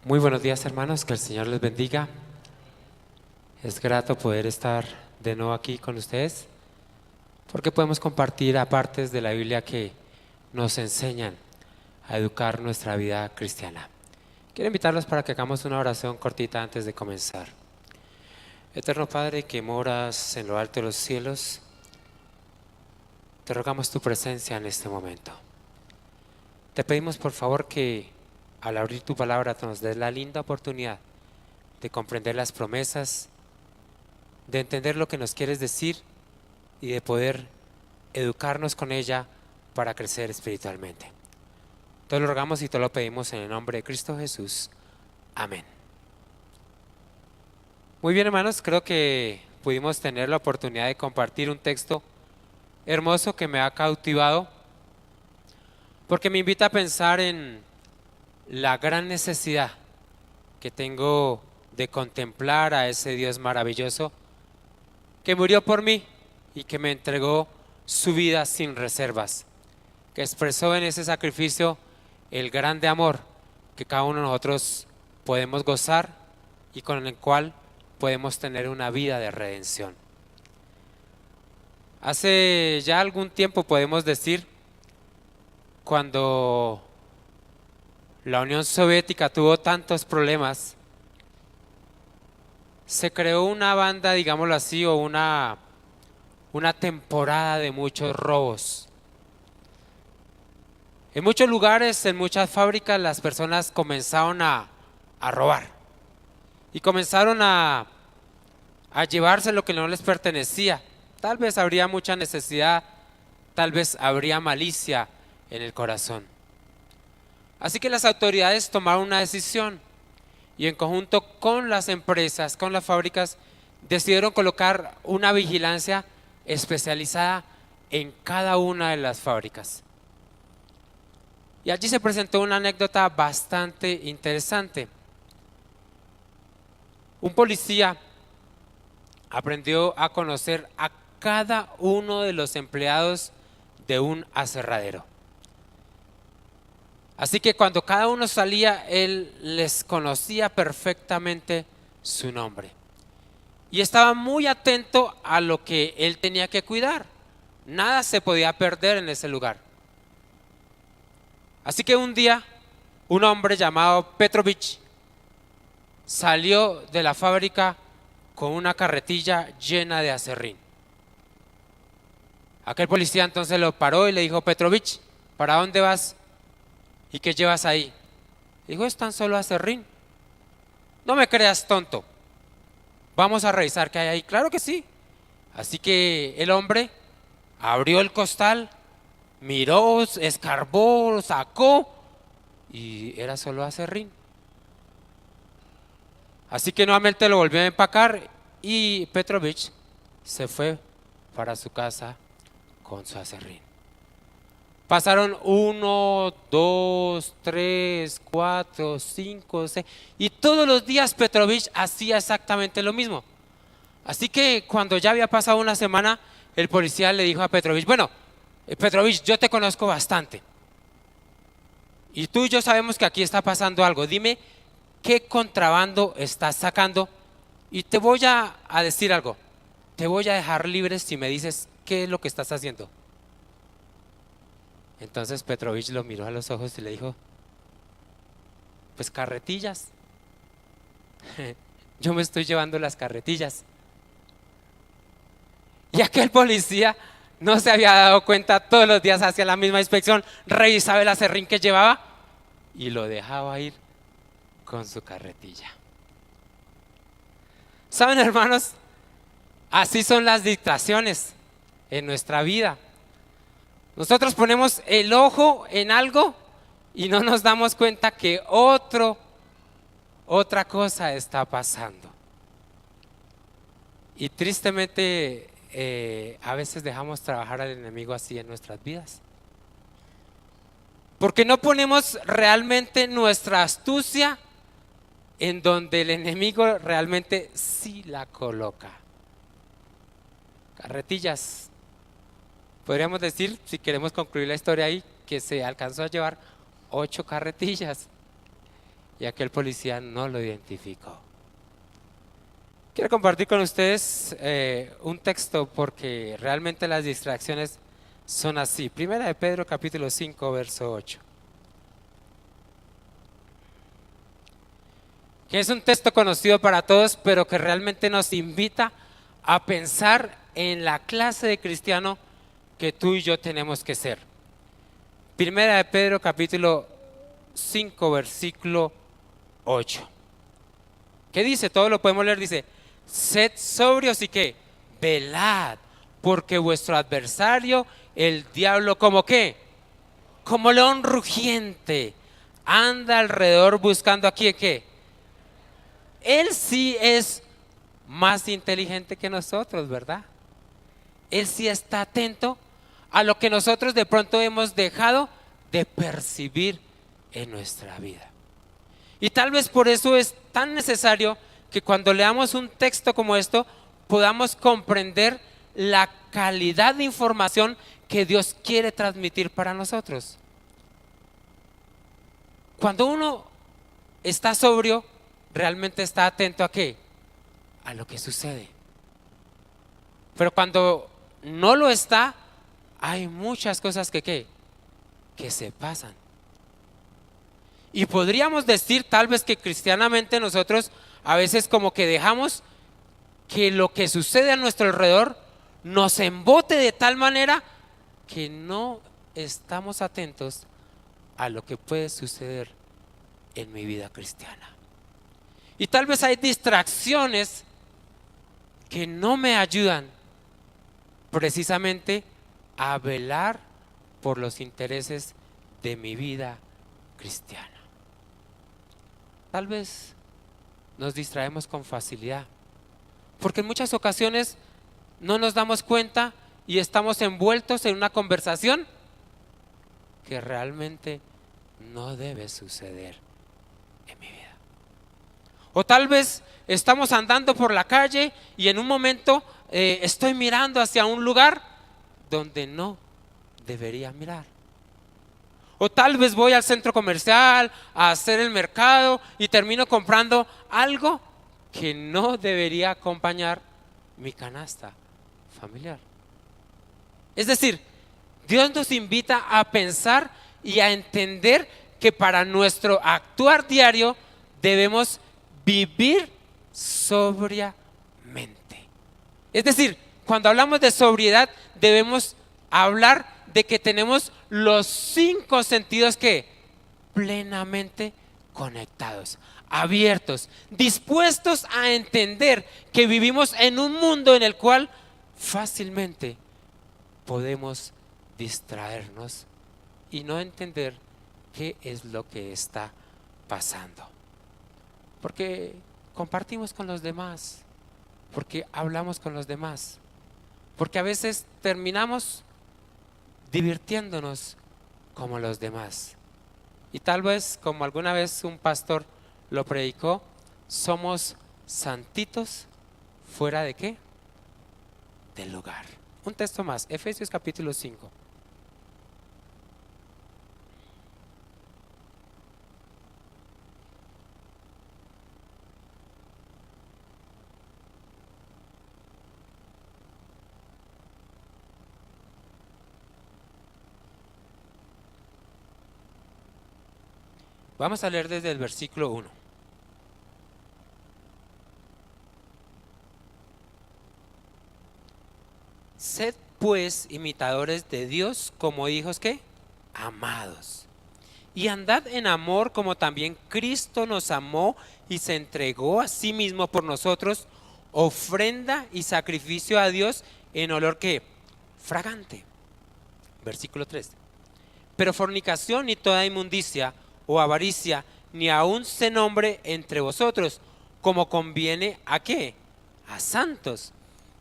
Muy buenos días, hermanos, que el Señor les bendiga. Es grato poder estar de nuevo aquí con ustedes porque podemos compartir a partes de la Biblia que nos enseñan a educar nuestra vida cristiana. Quiero invitarlos para que hagamos una oración cortita antes de comenzar. Eterno Padre, que moras en lo alto de los cielos, te rogamos tu presencia en este momento. Te pedimos por favor que al abrir tu palabra nos des la linda oportunidad de comprender las promesas, de entender lo que nos quieres decir y de poder educarnos con ella para crecer espiritualmente. Te lo rogamos y te lo pedimos en el nombre de Cristo Jesús. Amén. Muy bien, hermanos, creo que pudimos tener la oportunidad de compartir un texto hermoso que me ha cautivado porque me invita a pensar en la gran necesidad que tengo de contemplar a ese Dios maravilloso que murió por mí y que me entregó su vida sin reservas, que expresó en ese sacrificio el grande amor que cada uno de nosotros podemos gozar y con el cual podemos tener una vida de redención. Hace ya algún tiempo, podemos decir, cuando la Unión Soviética tuvo tantos problemas, se creó una banda, digámoslo así, o una temporada de muchos robos. En muchos lugares, en muchas fábricas, las personas comenzaron a robar y comenzaron a llevarse lo que no les pertenecía. Tal vez habría mucha necesidad, tal vez habría malicia en el corazón. Así que las autoridades tomaron una decisión y en conjunto con las empresas, con las fábricas, decidieron colocar una vigilancia especializada en cada una de las fábricas. Y allí se presentó una anécdota bastante interesante. Un policía aprendió a conocer a cada uno de los empleados de un aserradero. Así que cuando cada uno salía, él les conocía perfectamente su nombre. Y estaba muy atento a lo que él tenía que cuidar. Nada se podía perder en ese lugar. Así que un día, un hombre llamado Petrovich salió de la fábrica con una carretilla llena de aserrín. Aquel policía entonces lo paró y le dijo: Petrovich, ¿para dónde vas? ¿Y qué llevas ahí? Dijo: es tan solo aserrín. No me creas tonto. Vamos a revisar qué hay ahí. Claro que sí. Así que el hombre abrió el costal, miró, escarbó, sacó y era solo aserrín. Así que nuevamente lo volvió a empacar y Petrovich se fue para su casa con su aserrín. Pasaron 1, 2, 3, 4, 5, 6 y todos los días Petrovich hacía exactamente lo mismo. Así que cuando ya había pasado una semana, el policía le dijo a Petrovich: bueno, Petrovich, yo te conozco bastante y tú y yo sabemos que aquí está pasando algo. Dime qué contrabando estás sacando y te voy a decir algo. Te voy a dejar libre si me dices qué es lo que estás haciendo. Entonces Petrovich lo miró a los ojos y le dijo: pues carretillas. Yo me estoy llevando las carretillas. Y aquel policía no se había dado cuenta, todos los días hacía la misma inspección, revisaba el aserrín que llevaba y lo dejaba ir con su carretilla. ¿Saben, hermanos? Así son las distracciones en nuestra vida. Nosotros ponemos el ojo en algo y no nos damos cuenta que otra cosa está pasando. Y tristemente a veces dejamos trabajar al enemigo así en nuestras vidas. Porque no ponemos realmente nuestra astucia en donde el enemigo realmente sí la coloca. Carretillas. Podríamos decir, si queremos concluir la historia ahí, que se alcanzó a llevar 8 carretillas. y aquel policía no lo identificó. Quiero compartir con ustedes un texto porque realmente las distracciones son así. Primera de Pedro capítulo 5 verso 8. Que es un texto conocido para todos, pero que realmente nos invita a pensar en la clase de cristiano que tú y yo tenemos que ser. Primera de Pedro capítulo 5 versículo 8. ¿Qué dice? Todo lo podemos leer. Dice: sed sobrios y que velad, porque vuestro adversario, el diablo, ¿como qué? Como león rugiente, anda alrededor buscando a quién, ¿qué? Él sí es más inteligente que nosotros, ¿verdad? Él sí está atento a lo que nosotros de pronto hemos dejado de percibir en nuestra vida. Y tal vez por eso es tan necesario que cuando leamos un texto como esto podamos comprender la calidad de información que Dios quiere transmitir para nosotros. Cuando uno está sobrio, realmente está atento a qué, a lo que sucede. Pero cuando no lo está, hay muchas cosas que se pasan. Y podríamos decir tal vez que cristianamente nosotros a veces como que dejamos que lo que sucede a nuestro alrededor nos embote de tal manera que no estamos atentos a lo que puede suceder en mi vida cristiana. Y tal vez hay distracciones que no me ayudan precisamente a velar por los intereses de mi vida cristiana. Tal vez nos distraemos con facilidad, porque en muchas ocasiones no nos damos cuenta y estamos envueltos en una conversación que realmente no debe suceder en mi vida. O tal vez estamos andando por la calle y en un momento estoy mirando hacia un lugar donde no debería mirar. O tal vez voy al centro comercial a hacer el mercado y termino comprando algo que no debería acompañar mi canasta familiar. Es decir, Dios nos invita a pensar y a entender que para nuestro actuar diario debemos vivir sobriamente. Es decir, cuando hablamos de sobriedad debemos hablar de que tenemos los 5 sentidos que plenamente conectados, abiertos, dispuestos a entender que vivimos en un mundo en el cual fácilmente podemos distraernos y no entender qué es lo que está pasando. Porque compartimos con los demás, porque hablamos con los demás, porque a veces terminamos divirtiéndonos como los demás. Y tal vez, como alguna vez un pastor lo predicó, somos santitos fuera de qué, del lugar. Un texto más, Efesios capítulo 5. Vamos a leer desde el versículo 1. Sed pues imitadores de Dios como hijos ¿qué? Amados. Y andad en amor como también Cristo nos amó y se entregó a sí mismo por nosotros, ofrenda y sacrificio a Dios en olor ¿qué? Fragante. Versículo 3. Pero fornicación ni toda inmundicia o avaricia, ni aun se nombre entre vosotros, como conviene a ¿qué? A santos.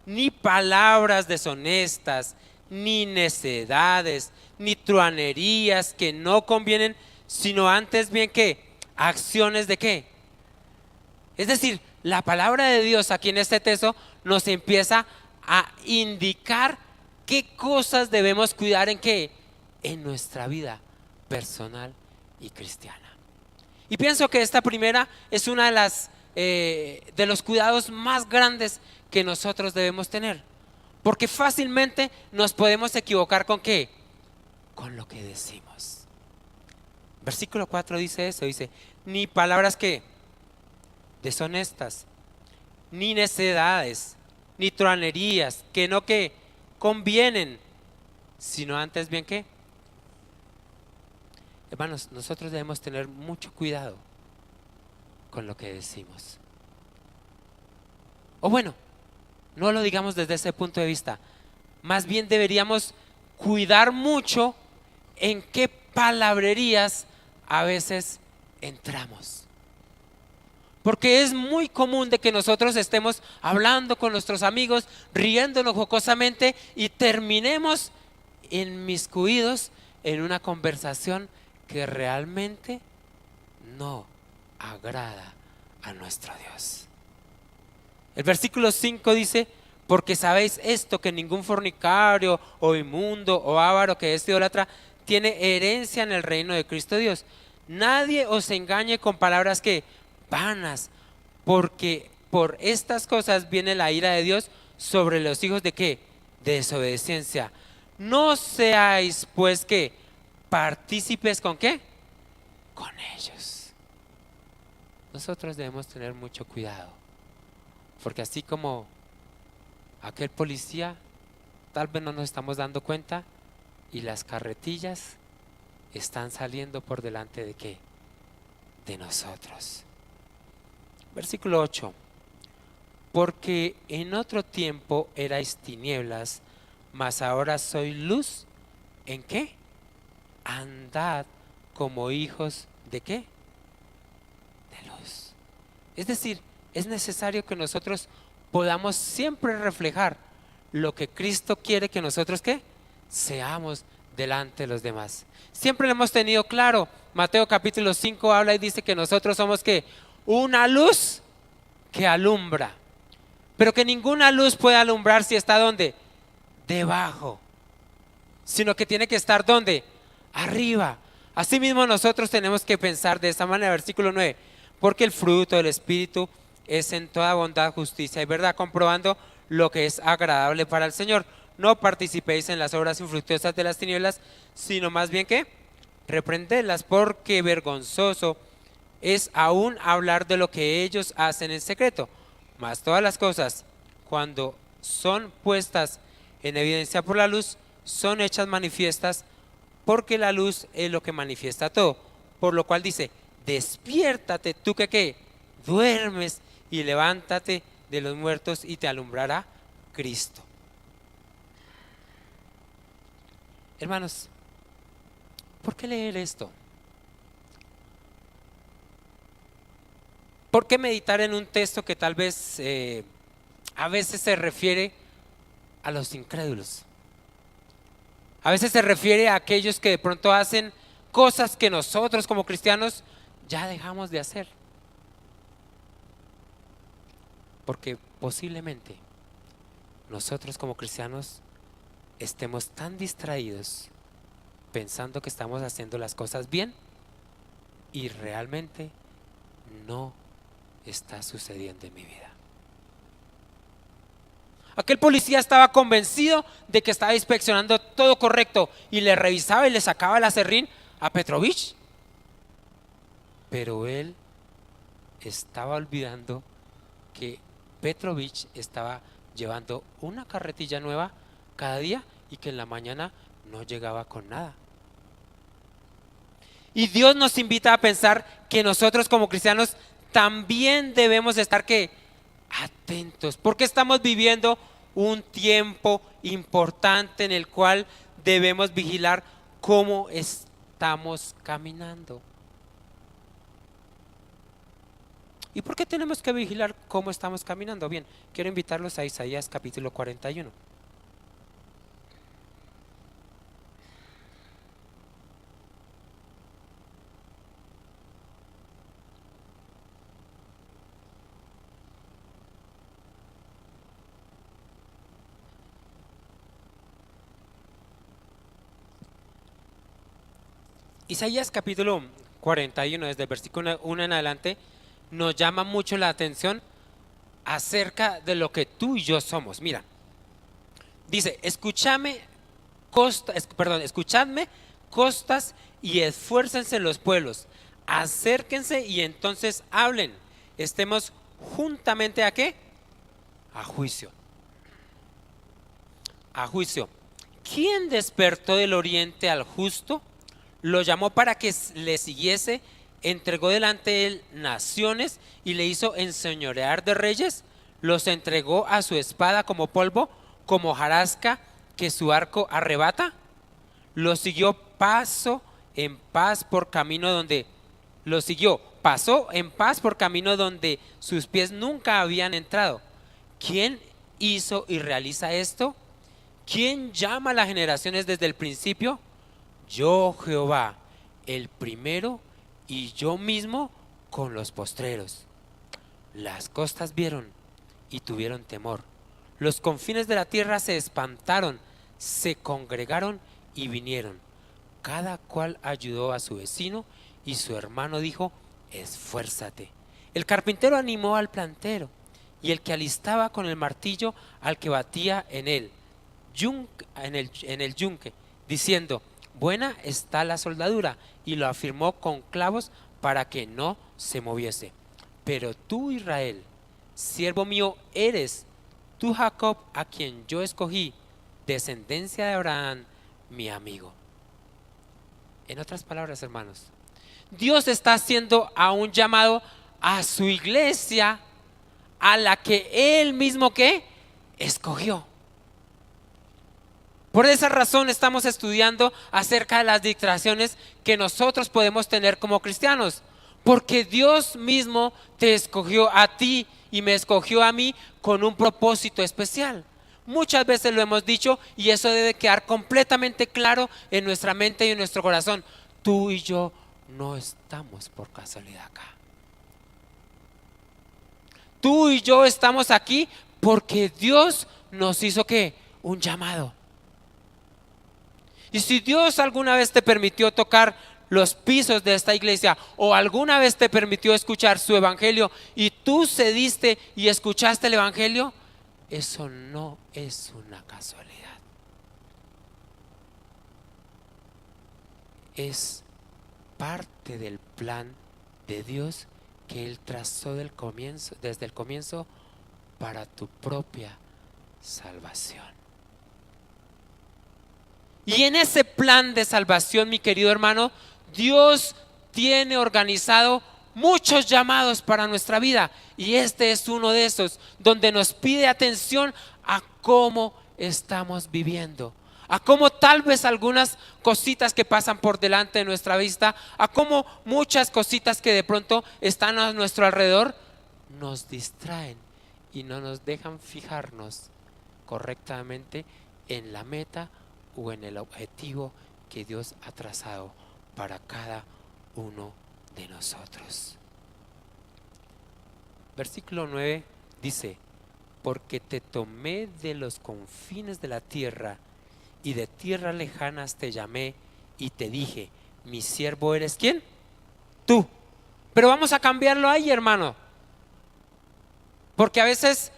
Ni palabras deshonestas, ni necedades, ni truanerías que no convienen, sino antes bien ¿qué? Acciones de ¿qué? Es decir, la palabra de Dios aquí en este texto nos empieza a indicar qué cosas debemos cuidar en qué, en nuestra vida personal y cristiana. Y pienso que esta primera es una de las de los cuidados más grandes que nosotros debemos tener, porque fácilmente nos podemos equivocar con ¿qué? Con lo que decimos. Versículo 4 dice eso, dice, ni palabras que deshonestas, ni necedades, ni truanerías, que no que convienen, sino antes bien que. Hermanos, nosotros debemos tener mucho cuidado con lo que decimos. O bueno, no lo digamos desde ese punto de vista, más bien deberíamos cuidar mucho en qué palabrerías a veces entramos. Porque es muy común de que nosotros estemos hablando con nuestros amigos, riéndonos jocosamente y terminemos inmiscuidos en una conversación que realmente no agrada a nuestro Dios. El versículo 5 dice, porque sabéis esto, que ningún fornicario o inmundo o avaro que es idólatra tiene herencia en el reino de Cristo Dios. Nadie os engañe con palabras que vanas, porque por estas cosas viene la ira de Dios sobre los hijos de ¿qué? De desobediencia. No seáis pues que partícipes con ¿qué? Con ellos. Nosotros debemos tener mucho cuidado, porque así como aquel policía, tal vez no nos estamos dando cuenta y las carretillas están saliendo por delante de ¿qué? De nosotros. Versículo 8. Porque en otro tiempo erais tinieblas, mas ahora soy luz. ¿En qué? Andad como hijos de ¿qué? De luz. Es decir, es necesario que nosotros podamos siempre reflejar lo que Cristo quiere que nosotros ¿qué? Seamos delante de los demás. Siempre lo hemos tenido claro. Mateo capítulo 5 habla y dice que nosotros somos ¿qué? Una luz que alumbra, pero que ninguna luz puede alumbrar si está ¿dónde? Debajo, sino que tiene que estar ¿dónde? Arriba. Asimismo nosotros tenemos que pensar de esta manera. Versículo 9, porque el fruto del Espíritu es en toda bondad, justicia y verdad, comprobando lo que es agradable para el Señor. No participéis en las obras infructuosas de las tinieblas, sino más bien que reprenderlas, porque vergonzoso es aún hablar de lo que ellos hacen en secreto. Mas todas las cosas, cuando son puestas en evidencia por la luz, son hechas manifiestas, porque la luz es lo que manifiesta todo. Por lo cual dice, despiértate tú que ¿qué? Duermes, y levántate de los muertos y te alumbrará Cristo. Hermanos, ¿por qué leer esto? ¿Por qué meditar en un texto que tal vez a veces se refiere a los incrédulos? A veces se refiere a aquellos que de pronto hacen cosas que nosotros como cristianos ya dejamos de hacer. Porque posiblemente nosotros como cristianos estemos tan distraídos pensando que estamos haciendo las cosas bien y realmente no está sucediendo en mi vida. Aquel policía estaba convencido de que estaba inspeccionando todo correcto y le revisaba y le sacaba el aserrín a Petrovich, pero él estaba olvidando que Petrovich estaba llevando una carretilla nueva cada día y que en la mañana no llegaba con nada. Y Dios nos invita a pensar que nosotros como cristianos también debemos estar ¿qué? Atentos, porque estamos viviendo un tiempo importante en el cual debemos vigilar cómo estamos caminando. ¿Y por qué tenemos que vigilar cómo estamos caminando? Bien, quiero invitarlos a Isaías capítulo 41. Isaías capítulo 41, desde el versículo 1 en adelante, nos llama mucho la atención acerca de lo que tú y yo somos. Mira, dice, escuchadme costas y esfuércense los pueblos, acérquense y entonces hablen, estemos juntamente ¿a qué? A juicio. A juicio. ¿Quién despertó del oriente al justo? Lo llamó para que le siguiese, entregó delante de él naciones y le hizo enseñorear de reyes, los entregó a su espada como polvo, como hojarasca que su arco arrebata. Lo siguió paso en paz por camino donde pasó en paz por camino donde sus pies nunca habían entrado. ¿Quién hizo y realiza esto? ¿Quién llama a las generaciones desde el principio? Yo, Jehová, el primero, y yo mismo con los postreros. Las costas vieron y tuvieron temor. Los confines de la tierra se espantaron, se congregaron y vinieron. Cada cual ayudó a su vecino y su hermano dijo: esfuérzate. El carpintero animó al plantero y el que alistaba con el martillo al que batía en el yunque, diciendo: buena está la soldadura, y lo afirmó con clavos para que no se moviese. Pero tú, Israel, siervo mío eres, tú, Jacob, a quien yo escogí, descendencia de Abraham, mi amigo. En otras palabras, hermanos, Dios está haciendo a un llamado a su iglesia, a la que Él mismo ¿qué? Escogió. Por esa razón estamos estudiando acerca de las distracciones que nosotros podemos tener como cristianos, porque Dios mismo te escogió a ti y me escogió a mí con un propósito especial. Muchas veces lo hemos dicho y eso debe quedar completamente claro en nuestra mente y en nuestro corazón. Tú y yo no estamos por casualidad acá. Tú y yo estamos aquí porque Dios nos hizo ¿qué? Un llamado. Y si Dios alguna vez te permitió tocar los pisos de esta iglesia o alguna vez te permitió escuchar su evangelio y tú cediste y escuchaste el evangelio, eso no es una casualidad. Es parte del plan de Dios que Él trazó desde el comienzo para tu propia salvación. Y en ese plan de salvación, mi querido hermano, Dios tiene organizado muchos llamados para nuestra vida. Y este es uno de esos, donde nos pide atención a cómo estamos viviendo, a cómo tal vez algunas cositas que pasan por delante de nuestra vista, a cómo muchas cositas que de pronto están a nuestro alrededor nos distraen y no nos dejan fijarnos correctamente en la meta o en el objetivo que Dios ha trazado para cada uno de nosotros. Versículo 9 dice: porque te tomé de los confines de la tierra y de tierras lejanas te llamé y te dije: mi siervo eres ¿quién? Tú. Pero vamos a cambiarlo ahí, hermano, porque a veces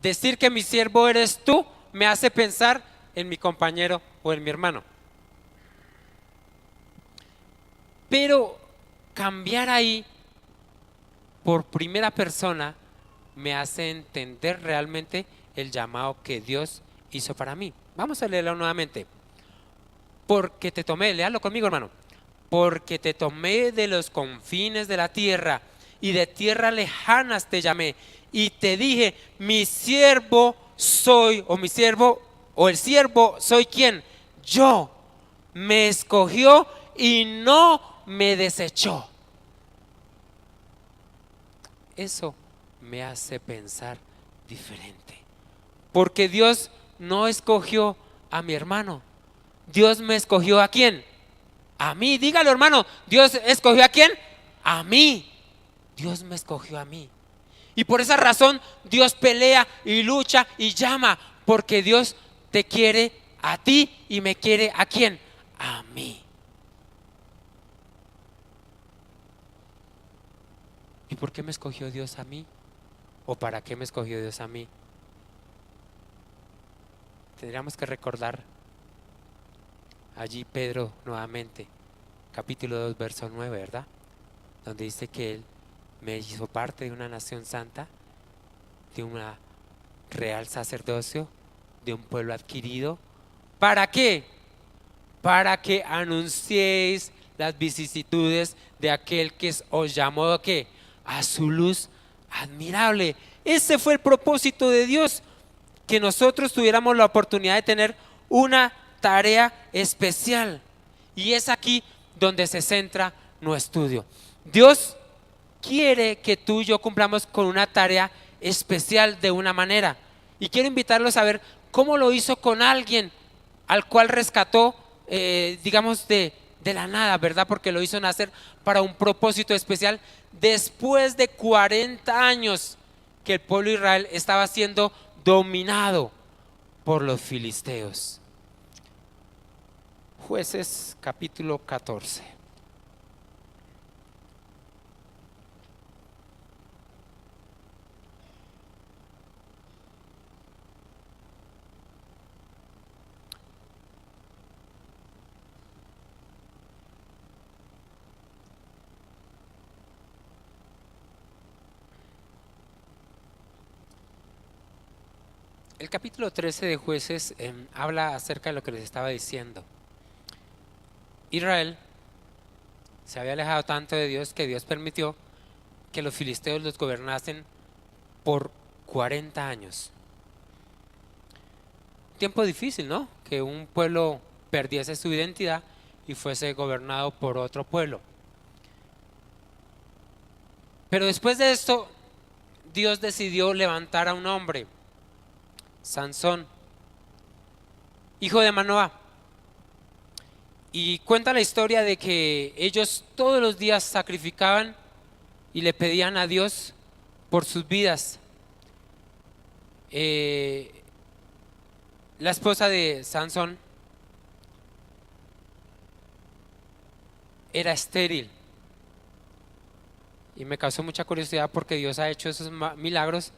decir que mi siervo eres tú me hace pensar en mi compañero o en mi hermano. Pero cambiar ahí por primera persona me hace entender realmente el llamado que Dios hizo para mí. Vamos a leerlo nuevamente. Porque te tomé, léalo conmigo, hermano. Porque te tomé de los confines de la tierra y de tierras lejanas te llamé y te dije: mi siervo soy, o mi siervo, o el siervo soy ¿quién? Yo. Me escogió y no me desechó. Eso me hace pensar diferente, porque Dios no escogió a mi hermano. Dios me escogió ¿a quién? A mí. Dígalo, hermano. ¿Dios escogió a quién? A mí. Dios me escogió a mí. Y por esa razón Dios pelea y lucha y llama, porque Dios te quiere a ti y me quiere ¿a quién? A mí. ¿y por qué me escogió Dios a mí? ¿O para qué me escogió Dios a mí? Tendríamos que recordar allí Pedro nuevamente, capítulo 2, verso 9, ¿verdad? Donde dice que Él me hizo parte de una nación santa, de una real sacerdocio, de un pueblo adquirido. ¿Para qué? Para que anunciéis las vicisitudes de aquel que os llamó ¿qué? A su luz admirable. Ese fue el propósito de Dios, que nosotros tuviéramos la oportunidad de tener una tarea especial. Y es aquí donde se centra nuestro estudio. Dios quiere que tú y yo cumplamos con una tarea especial de una manera. Y quiero invitarlos a ver cómo lo hizo con alguien al cual rescató, digamos, de la nada, ¿verdad? Porque lo hizo nacer para un propósito especial después de 40 años que el pueblo de Israel estaba siendo dominado por los filisteos. Jueces capítulo 14. El capítulo 13 de Jueces habla acerca de lo que les estaba diciendo. Israel se había alejado tanto de Dios que Dios permitió que los filisteos los gobernasen por 40 años. Tiempo difícil, ¿no? Que un pueblo perdiese su identidad y fuese gobernado por otro pueblo. Pero después de esto, Dios decidió levantar a un hombre, Sansón, hijo de Manoah. Y cuenta la historia de que ellos todos los días sacrificaban y le pedían a Dios por sus vidas. La esposa de Sansón era estéril. Y me causó mucha curiosidad porque Dios ha hecho esos milagros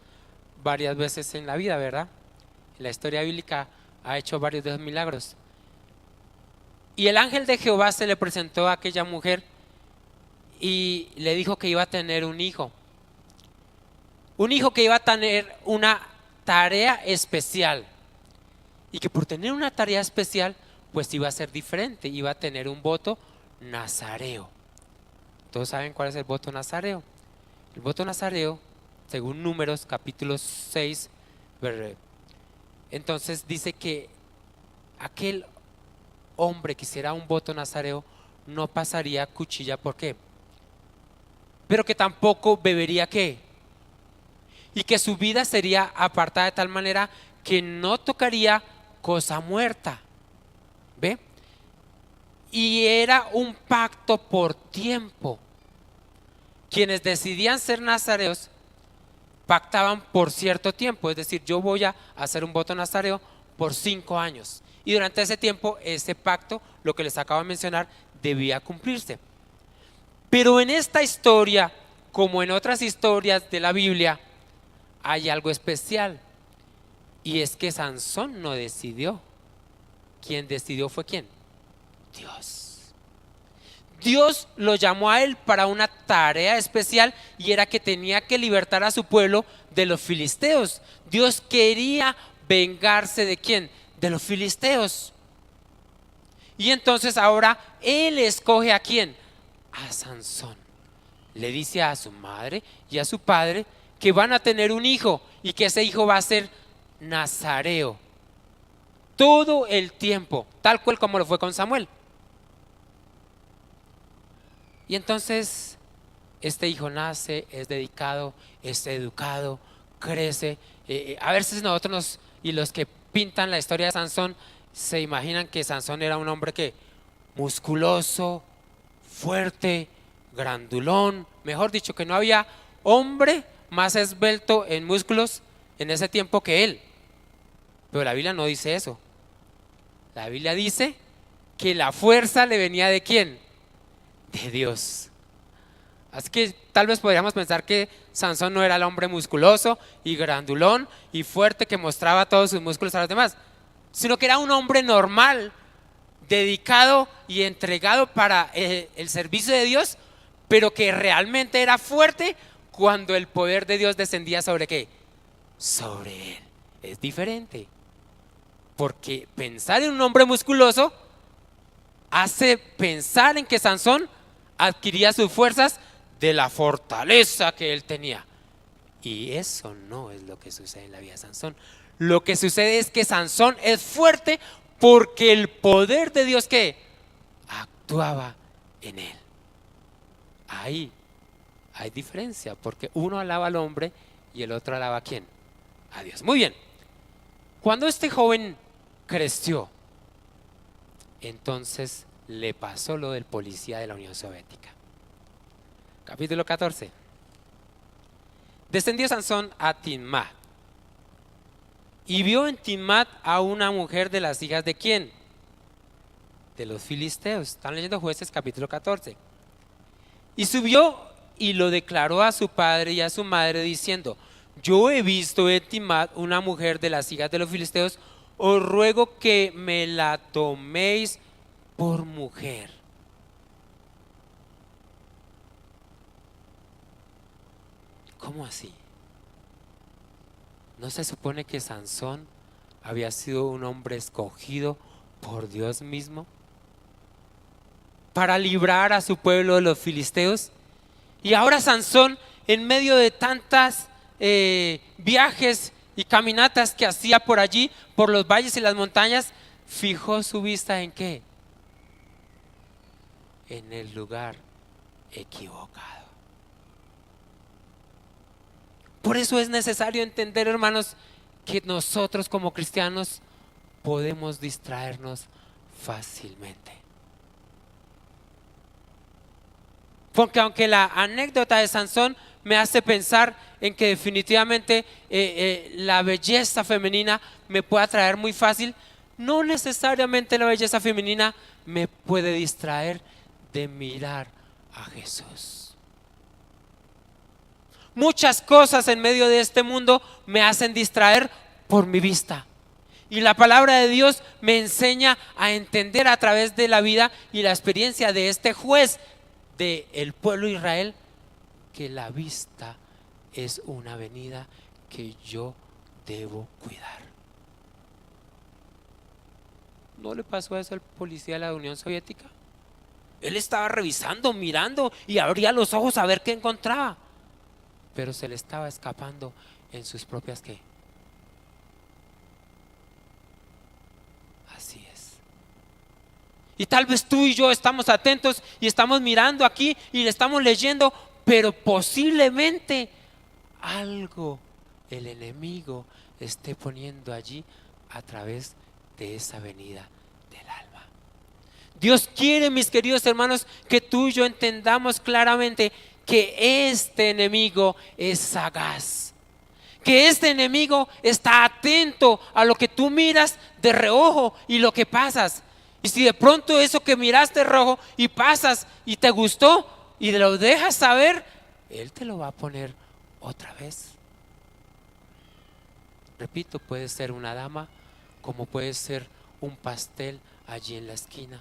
varias veces en la vida, ¿verdad? En la historia bíblica ha hecho varios de esos milagros. Y el ángel de Jehová se le presentó a aquella mujer y le dijo que iba a tener un hijo. Un hijo que iba a tener una tarea especial. Y que por tener una tarea especial, pues iba a ser diferente. Iba a tener un voto nazareo. ¿Todos saben cuál es el voto nazareo? El voto nazareo, según Números capítulo 6, entonces dice que aquel hombre que hiciera un voto nazareo no pasaría cuchilla. ¿Por qué? Pero que tampoco bebería ¿qué? Y que su vida sería apartada de tal manera que no tocaría cosa muerta. ¿Ve? Y era un pacto por tiempo. Quienes decidían ser nazareos pactaban por cierto tiempo, es decir, yo voy a hacer un voto nazareo por 5 años. Y durante ese tiempo, ese pacto, lo que les acabo de mencionar, debía cumplirse. Pero en esta historia, como en otras historias de la Biblia, hay algo especial. Y es que Sansón no decidió. Quien decidió fue ¿quién? Dios. Dios lo llamó a él para una tarea especial y era que tenía que libertar a su pueblo de los filisteos. Dios quería vengarse ¿de quién? De los filisteos. Y entonces ahora él escoge ¿a quién? A Sansón. Le dice a su madre y a su padre que van a tener un hijo y que ese hijo va a ser nazareo todo el tiempo, tal cual como lo fue con Samuel. Y entonces este hijo nace, es dedicado, es educado, crece. A veces nosotros y los que pintan la historia de Sansón se imaginan que Sansón era un hombre que musculoso, fuerte, grandulón, mejor dicho, que no había hombre más esbelto en músculos en ese tiempo que él. Pero la Biblia no dice eso. La Biblia dice que la fuerza le venía ¿de quién? De Dios. Así que tal vez podríamos pensar que Sansón no era el hombre musculoso y grandulón y fuerte que mostraba todos sus músculos a los demás, sino que era un hombre normal, dedicado y entregado para el servicio de Dios, pero que realmente era fuerte cuando el poder de Dios descendía sobre ¿qué? Sobre él. Es diferente, porque pensar en un hombre musculoso hace pensar en que Sansón adquiría sus fuerzas de la fortaleza que él tenía. Y eso no es lo que sucede en la vida de Sansón. Lo que sucede es que Sansón es fuerte porque el poder de Dios que actuaba en él. Ahí hay diferencia, porque uno alaba al hombre y el otro alaba a ¿quién? A Dios. Muy bien. Cuando este joven creció, entonces le pasó lo del policía de la Unión Soviética. Capítulo 14. Descendió Sansón a Timnat y vio en Timnat a una mujer de las hijas de ¿quién? De los filisteos. Están leyendo Jueces capítulo 14. Y subió y lo declaró a su padre y a su madre diciendo: yo he visto en Timnat una mujer de las hijas de los filisteos, os ruego que me la toméis por mujer. ¿Cómo así? ¿No se supone que Sansón había sido un hombre escogido por Dios mismo para librar a su pueblo de los filisteos? Y ahora Sansón, en medio de tantas viajes y caminatas que hacía por allí, por los valles y las montañas, fijó su vista ¿en qué? En el lugar equivocado. Por eso es necesario entender, hermanos, que nosotros como cristianos podemos distraernos fácilmente. Porque aunque la anécdota de Sansón me hace pensar en que definitivamente la belleza femenina me puede atraer muy fácil, no necesariamente la belleza femenina me puede distraer de mirar a Jesús. Muchas cosas en medio de este mundo me hacen distraer por mi vista. Y la palabra de Dios me enseña a entender a través de la vida y la experiencia de este juez del pueblo de Israel que la vista es una avenida que yo debo cuidar. ¿No le pasó eso al policía de la Unión Soviética? Él estaba revisando, mirando y abría los ojos a ver qué encontraba, pero se le estaba escapando en sus propias ¿qué? Así es. Y tal vez tú y yo estamos atentos y estamos mirando aquí y le estamos leyendo, pero posiblemente algo el enemigo esté poniendo allí a través de esa venida del alma. Dios quiere, mis queridos hermanos, que tú y yo entendamos claramente que este enemigo es sagaz, que este enemigo está atento a lo que tú miras de reojo y lo que pasas. Y si de pronto eso que miraste de reojo y pasas y te gustó y lo dejas saber, él te lo va a poner otra vez. Repito, puede ser una dama, como puede ser un pastel allí en la esquina.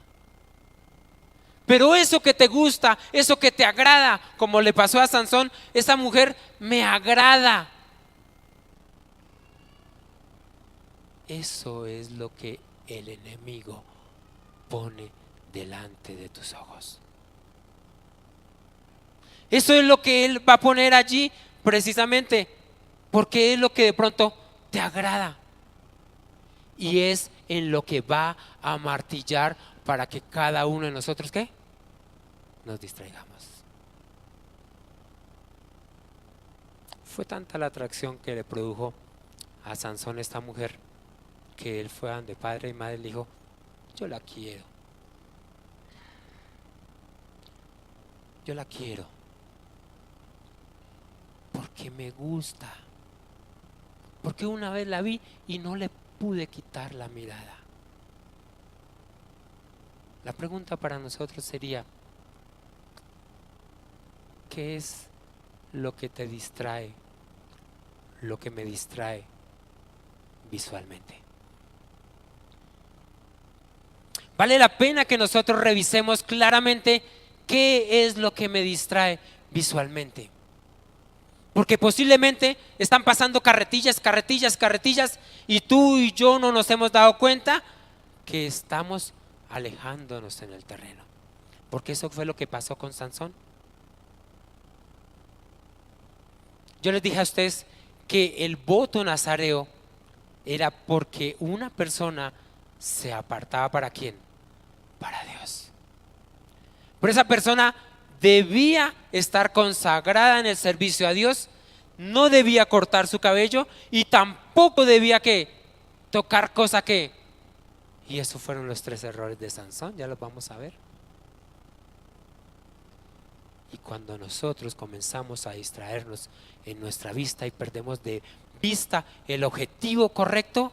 Pero eso que te gusta, eso que te agrada, como le pasó a Sansón, esa mujer me agrada. Eso es lo que el enemigo pone delante de tus ojos. Eso es lo que él va a poner allí precisamente porque es lo que de pronto te agrada. Y es en lo que va a martillar para que cada uno de nosotros ¿qué? Nos distraigamos. Fue tanta la atracción que le produjo a Sansón esta mujer que él fue a donde padre y madre le dijo: yo la quiero, yo la quiero porque me gusta, porque una vez la vi y no le pude quitar la mirada. La pregunta para nosotros sería: ¿qué es lo que te distrae? Lo que me distrae visualmente. Vale la pena que nosotros revisemos claramente qué es lo que me distrae visualmente. Porque posiblemente están pasando carretillas, carretillas, carretillas, y tú y yo no nos hemos dado cuenta que estamos alejándonos en el terreno. Porque eso fue lo que pasó con Sansón. Yo les dije a ustedes que el voto nazareo era porque una persona se apartaba ¿para quién? Para Dios. Pero esa persona debía estar consagrada en el servicio a Dios, no debía cortar su cabello y tampoco debía que tocar cosa que. Y esos fueron los 3 errores de Sansón, ya los vamos a ver. Y cuando nosotros comenzamos a distraernos en nuestra vista y perdemos de vista el objetivo correcto,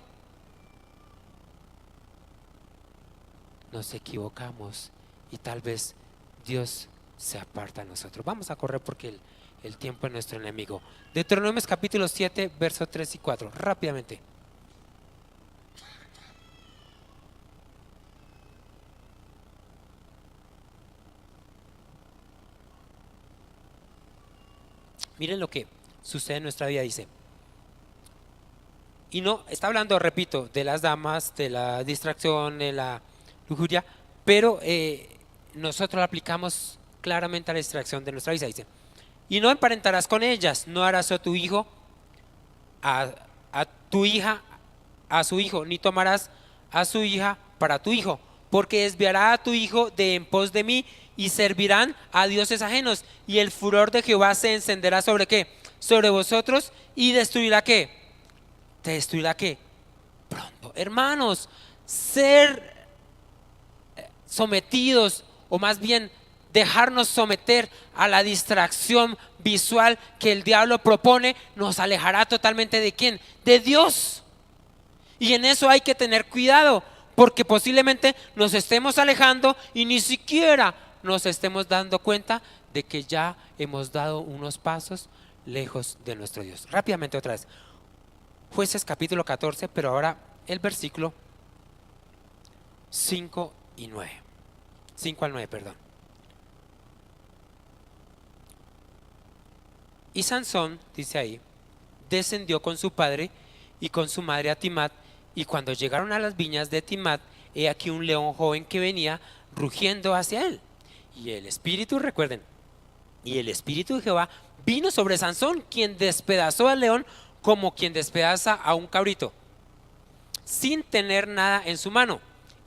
nos equivocamos y tal vez Dios se aparta de nosotros. Vamos a correr porque el tiempo es nuestro enemigo. Deuteronomios capítulo 7, versos 3 y 4, rápidamente. Miren lo que sucede en nuestra vida, dice. Y no, está hablando, repito, de las damas, de la distracción, de la lujuria, pero nosotros la aplicamos claramente a la distracción de nuestra vida, dice. Y no emparentarás con ellas, no harás a tu hijo, a tu hija, a su hijo, ni tomarás a su hija para tu hijo, porque desviará a tu hijo de en pos de mí y servirán a dioses ajenos, y el furor de Jehová se encenderá sobre qué, sobre vosotros, y destruirá qué, te destruirá qué, pronto. Hermanos, ser sometidos, o más bien dejarnos someter a la distracción visual que el diablo propone, nos alejará totalmente de quién, de Dios. Y en eso hay que tener cuidado, porque posiblemente nos estemos alejando y ni siquiera nos estemos dando cuenta de que ya hemos dado unos pasos lejos de nuestro Dios. Rápidamente otra vez. Jueces capítulo 14, pero ahora el versículo 5 y 9. 5 al 9, perdón. Y Sansón, dice ahí, descendió con su padre y con su madre a Timat, y cuando llegaron a las viñas de Timat, he aquí un león joven que venía rugiendo hacia él. Y el espíritu, recuerden, y el espíritu de Jehová vino sobre Sansón, quien despedazó al león como quien despedaza a un cabrito, sin tener nada en su mano,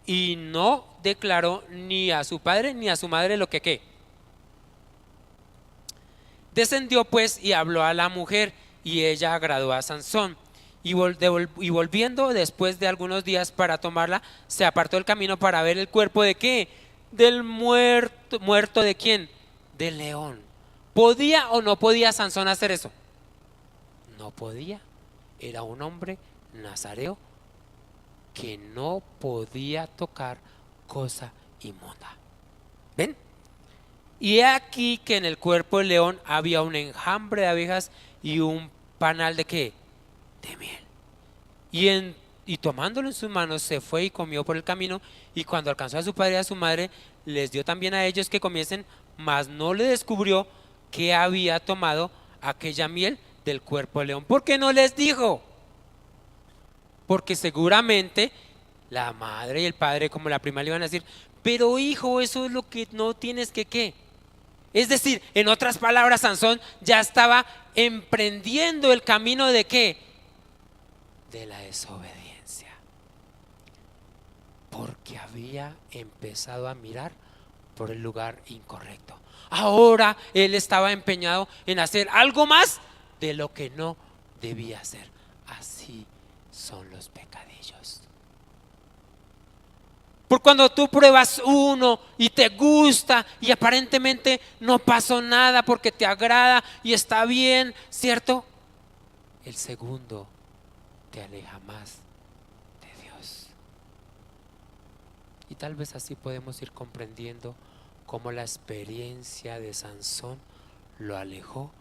y no declaró ni a su padre ni a su madre lo que qué. Descendió pues y habló a la mujer, y ella agradó a Sansón, y volviendo después de algunos días para tomarla, se apartó del camino para ver el cuerpo de qué, del muerto. ¿Muerto de quién? Del león. ¿Podía o no podía Sansón hacer eso? No podía. Era un hombre nazareo que no podía tocar cosa inmunda. ¿Ven? Y he aquí que en el cuerpo del león había un enjambre de abejas y un panal de qué, de miel. Y tomándolo en sus manos se fue y comió por el camino, y cuando alcanzó a su padre y a su madre, les dio también a ellos que comiesen, mas no le descubrió que había tomado aquella miel del cuerpo del león. ¿Por qué no les dijo? Porque seguramente la madre y el padre, como la prima, le iban a decir, pero hijo, eso es lo que no tienes que qué. Es decir, en otras palabras, Sansón ya estaba emprendiendo el camino de qué, de la desobediencia, porque había empezado a mirar por el lugar incorrecto. Ahora él estaba empeñado en hacer algo más de lo que no debía hacer. Así son los pecadillos. Por cuando tú pruebas uno y te gusta y aparentemente no pasó nada porque te agrada y está bien, ¿cierto? El segundo te aleja más de Dios. Y tal vez así podemos ir comprendiendo cómo la experiencia de Sansón lo alejó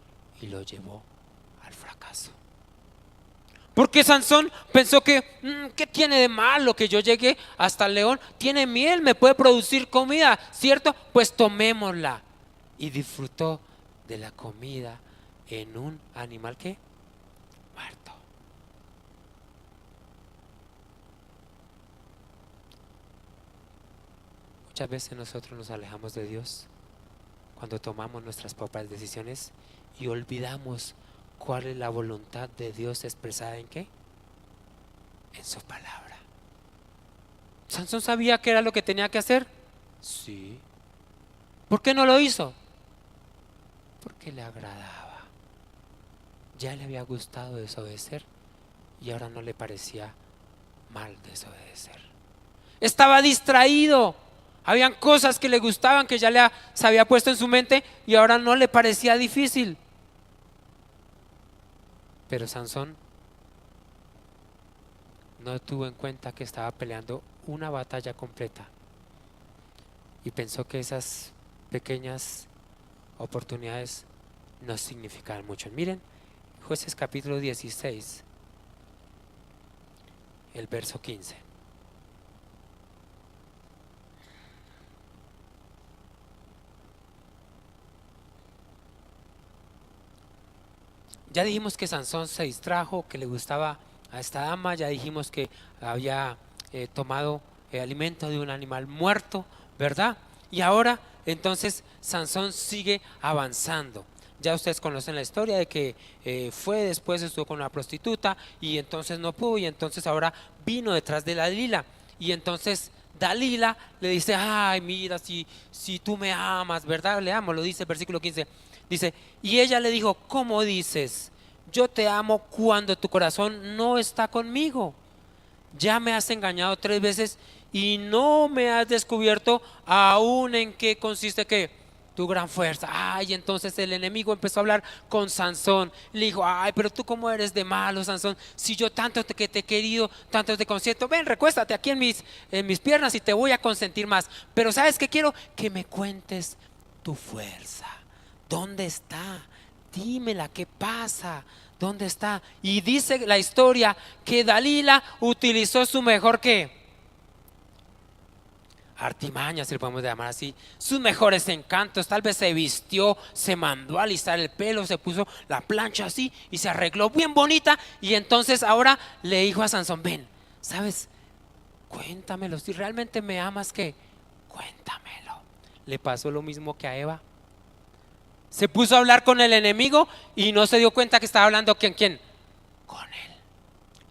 y lo llevó al fracaso. Porque Sansón pensó que, ¿qué tiene de malo que yo llegue hasta el león? Tiene miel, me puede producir comida, ¿cierto? Pues tomémosla. Y disfrutó de la comida en un animal que muerto. Muchas veces nosotros nos alejamos de Dios cuando tomamos nuestras propias decisiones y olvidamos cuál es la voluntad de Dios expresada en qué, en su palabra. ¿Sansón sabía qué era lo que tenía que hacer? Sí. ¿Por qué no lo hizo? Porque le agradaba. Ya le había gustado desobedecer y ahora no le parecía mal desobedecer. Estaba distraído. Habían cosas que le gustaban, que ya se había puesto en su mente y ahora no le parecía difícil. Pero Sansón no tuvo en cuenta que estaba peleando una batalla completa y pensó que esas pequeñas oportunidades no significaban mucho. Miren, Jueces capítulo 16, el verso 15. Ya dijimos que Sansón se distrajo, que le gustaba a esta dama, ya dijimos que había tomado alimento de un animal muerto, ¿verdad? Y ahora entonces Sansón sigue avanzando. Ya ustedes conocen la historia de que después estuvo con una prostituta y entonces no pudo y entonces ahora vino detrás de Dalila y entonces Dalila le dice, ay mira, si tú me amas, ¿verdad? Le amo, lo dice el versículo 15. Dice, y ella le dijo, ¿cómo dices? Yo te amo cuando tu corazón no está conmigo. Ya me has engañado 3 veces y no me has descubierto aún en qué consiste que tu gran fuerza. Ay, entonces el enemigo empezó a hablar con Sansón. Le dijo, ay, pero tú cómo eres de malo, Sansón. Si yo tanto que te he querido, tanto te consiento. Ven, recuéstate aquí en mis piernas y te voy a consentir más. Pero ¿sabes qué quiero? Que me cuentes tu fuerza. ¿Dónde está? Dímela, ¿qué pasa? ¿Dónde está? Y dice la historia que Dalila utilizó su mejor ¿qué? Artimañas, si lo podemos llamar así, sus mejores encantos. Tal vez se vistió, se mandó a alisar el pelo, se puso la plancha así y se arregló bien bonita. Y entonces ahora le dijo a Sansón, ven, ¿sabes? Cuéntamelo, si realmente me amas, ¿qué? Cuéntamelo. Le pasó lo mismo que a Eva. Se puso a hablar con el enemigo y no se dio cuenta que estaba hablando ¿con quién? Con él.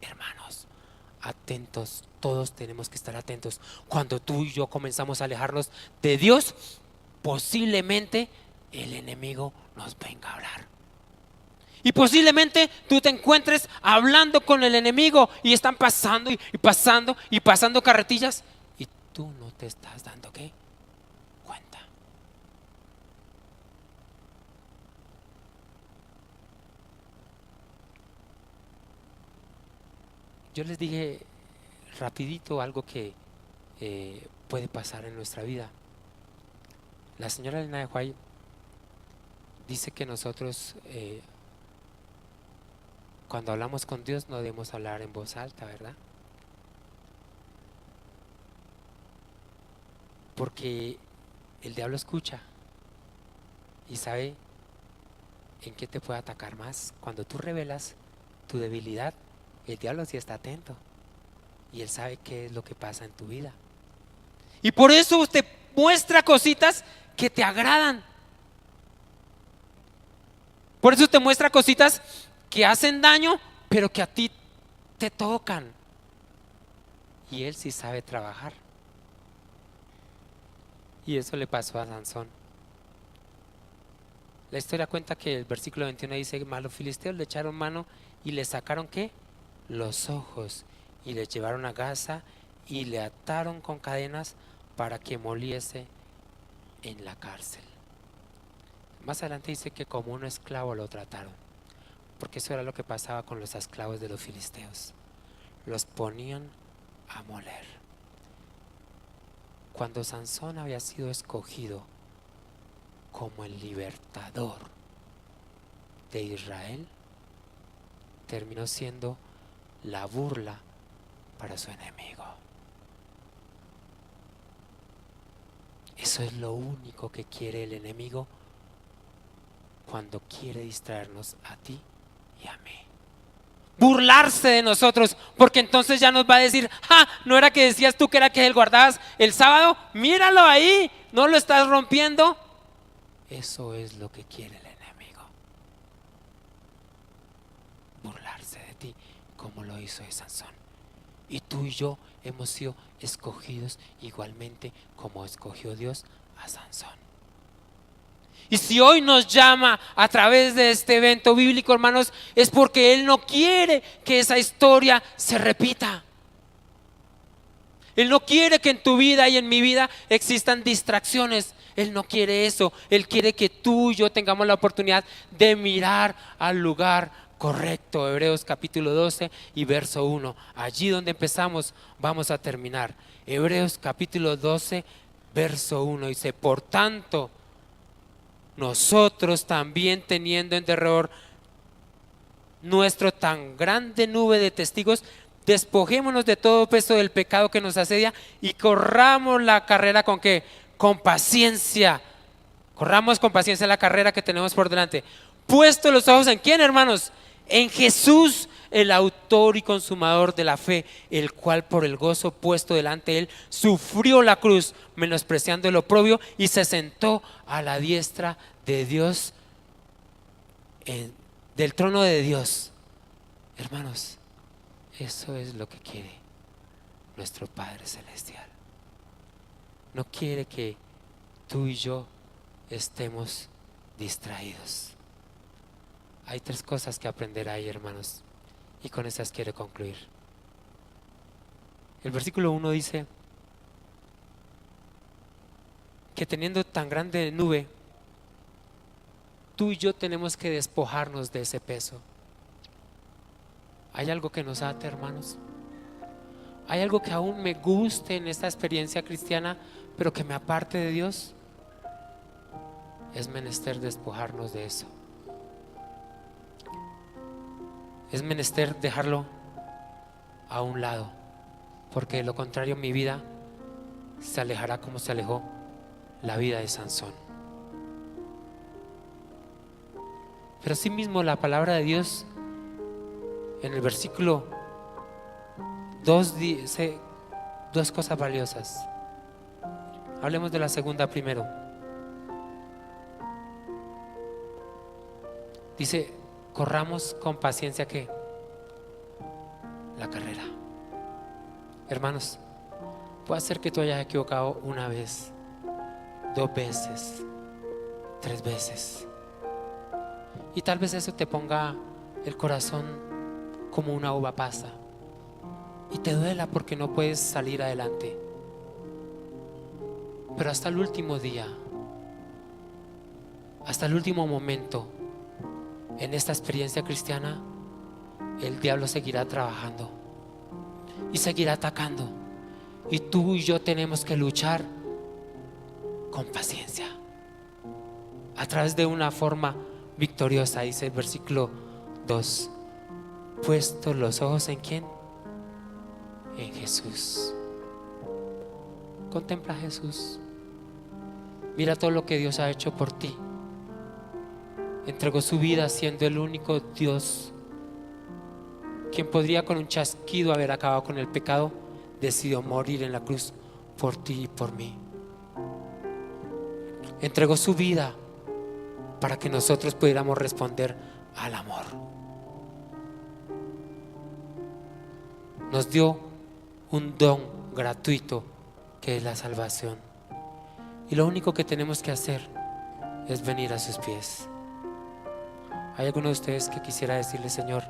Hermanos, atentos, todos tenemos que estar atentos. Cuando tú y yo comenzamos a alejarnos de Dios, posiblemente el enemigo nos venga a hablar. Y posiblemente tú te encuentres hablando con el enemigo y están pasando y pasando y pasando carretillas y tú no te estás dando ¿qué? Cuenta. Yo les dije rapidito algo que puede pasar en nuestra vida. La señora Elena de White dice que nosotros cuando hablamos con Dios no debemos hablar en voz alta, ¿verdad? Porque el diablo escucha y sabe en qué te puede atacar más. Cuando tú revelas tu debilidad, el diablo sí está atento y él sabe qué es lo que pasa en tu vida. Y por eso usted muestra cositas que te agradan. Por eso te muestra cositas que hacen daño, pero que a ti te tocan. Y él sí sabe trabajar. Y eso le pasó a Sansón. La historia cuenta que el versículo 21 dice, mas los filisteos le echaron mano y le sacaron ¿qué? Los ojos y le llevaron a Gaza y le ataron con cadenas para que moliese en la cárcel. Más adelante dice que como un esclavo lo trataron, porque eso era lo que pasaba con los esclavos de los filisteos. Los ponían a moler. Cuando Sansón había sido escogido como el libertador de Israel terminó siendo la burla para su enemigo. Eso es lo único que quiere el enemigo cuando quiere distraernos a ti y a mí. Burlarse de nosotros, porque entonces ya nos va a decir: ¿no era que decías tú que era que él guardabas el sábado? Míralo ahí, no lo estás rompiendo. Eso es lo que quiere el enemigo, burlarse de ti, como lo hizo de Sansón. Y tú y yo hemos sido escogidos igualmente como escogió Dios a Sansón. Y si hoy nos llama a través de este evento bíblico, hermanos, es porque Él no quiere que esa historia se repita. Él no quiere que en tu vida y en mi vida existan distracciones. Él no quiere eso. Él quiere que tú y yo tengamos la oportunidad de mirar al lugar correcto. Hebreos capítulo 12 y verso 1. Allí donde empezamos vamos a terminar. Hebreos capítulo 12 verso 1 dice: por tanto, nosotros también, teniendo en derredor nuestro tan grande nube de testigos, despojémonos de todo peso del pecado que nos asedia y corramos la carrera ¿con qué? Con paciencia. Corramos con paciencia la carrera que tenemos por delante. Puesto los ojos ¿en quién, hermanos? En Jesús, el autor y consumador de la fe, el cual por el gozo puesto delante de él sufrió la cruz, menospreciando el oprobio, y se sentó a la diestra de Dios, del trono de Dios. Hermanos, eso es lo que quiere nuestro Padre Celestial. No quiere que tú y yo estemos distraídos. Hay 3 cosas que aprender ahí, hermanos, y con esas quiero concluir. El versículo 1 dice que teniendo tan grande nube, tú y yo tenemos que despojarnos de ese peso. ¿Hay algo que nos ate, hermanos? ¿Hay algo que aún me guste en esta experiencia cristiana, pero que me aparte de Dios? Es menester despojarnos de eso. Es menester dejarlo a un lado, porque de lo contrario mi vida se alejará como se alejó la vida de Sansón. Pero asimismo la palabra de Dios en el versículo 2 dice 2 cosas valiosas. Hablemos de la segunda primero. Dice: corramos con paciencia ¿qué? La carrera. Hermanos, puede ser que tú hayas equivocado una vez, 2 veces, 3 veces, y tal vez eso te ponga el corazón como una uva pasa y te duela porque no puedes salir adelante. Pero hasta el último día, hasta el último momento en esta experiencia cristiana, el diablo seguirá trabajando y seguirá atacando, y tú y yo tenemos que luchar con paciencia a través de una forma victoriosa. Dice el versículo 2: puesto los ojos ¿en quién? En Jesús. Contempla a Jesús. Mira todo lo que Dios ha hecho por ti. Entregó su vida siendo el único Dios quien podría con un chasquido haber acabado con el pecado. Decidió morir en la cruz por ti y por mí. Entregó su vida para que nosotros pudiéramos responder al amor. Nos dio un don gratuito que es la salvación, y lo único que tenemos que hacer es venir a sus pies. ¿Hay alguno de ustedes que quisiera decirle: Señor,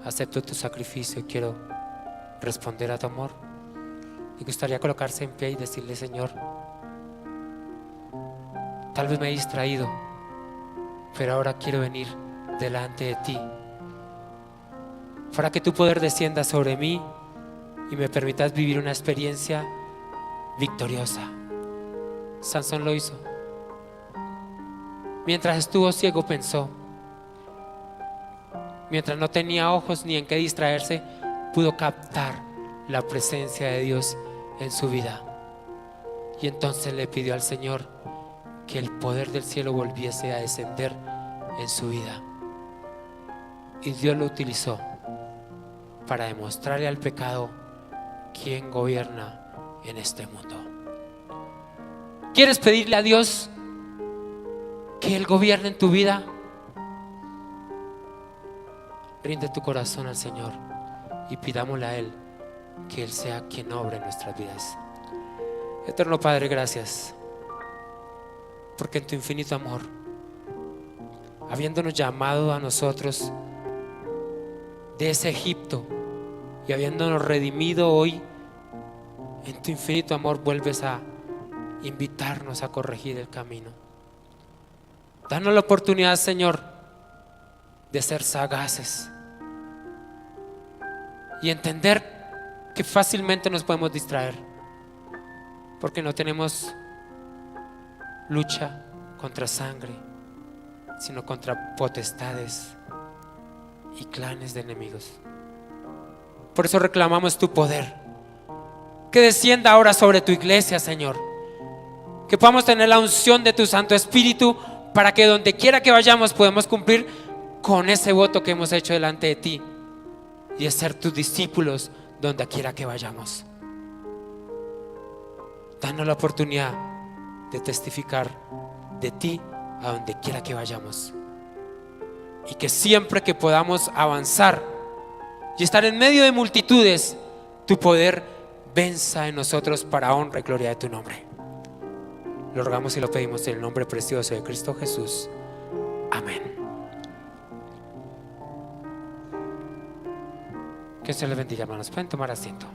acepto tu sacrificio y quiero responder a tu amor? Me gustaría colocarse en pie y decirle: Señor, tal vez me he distraído, pero ahora quiero venir delante de ti para que tu poder descienda sobre mí y me permitas vivir una experiencia victoriosa. Sansón lo hizo. Mientras estuvo ciego pensó: mientras no tenía ojos ni en qué distraerse, pudo captar la presencia de Dios en su vida. Y entonces le pidió al Señor que el poder del cielo volviese a descender en su vida. Y Dios lo utilizó para demostrarle al pecado quién gobierna en este mundo. ¿Quieres pedirle a Dios que Él gobierne en tu vida? Rinde tu corazón al Señor y pidámosle a Él que Él sea quien obre en nuestras vidas. Eterno Padre, gracias, porque en tu infinito amor, habiéndonos llamado a nosotros de ese Egipto y habiéndonos redimido hoy, en tu infinito amor vuelves a invitarnos a corregir el camino. Danos la oportunidad, Señor, de ser sagaces y entender que fácilmente nos podemos distraer, porque no tenemos lucha contra sangre, sino contra potestades y clanes de enemigos. Por eso reclamamos tu poder, que descienda ahora sobre tu iglesia, Señor, que podamos tener la unción de tu Santo Espíritu, para que donde quiera que vayamos podamos cumplir con ese voto que hemos hecho delante de ti, y es ser tus discípulos donde quiera que vayamos. Danos la oportunidad de testificar de ti a donde quiera que vayamos, y que siempre que podamos avanzar y estar en medio de multitudes, tu poder venza en nosotros para honra y gloria de tu nombre. Lo rogamos y lo pedimos en el nombre precioso de Cristo Jesús. Amén. Que se les bendiga, hermanos. Pueden tomar asiento.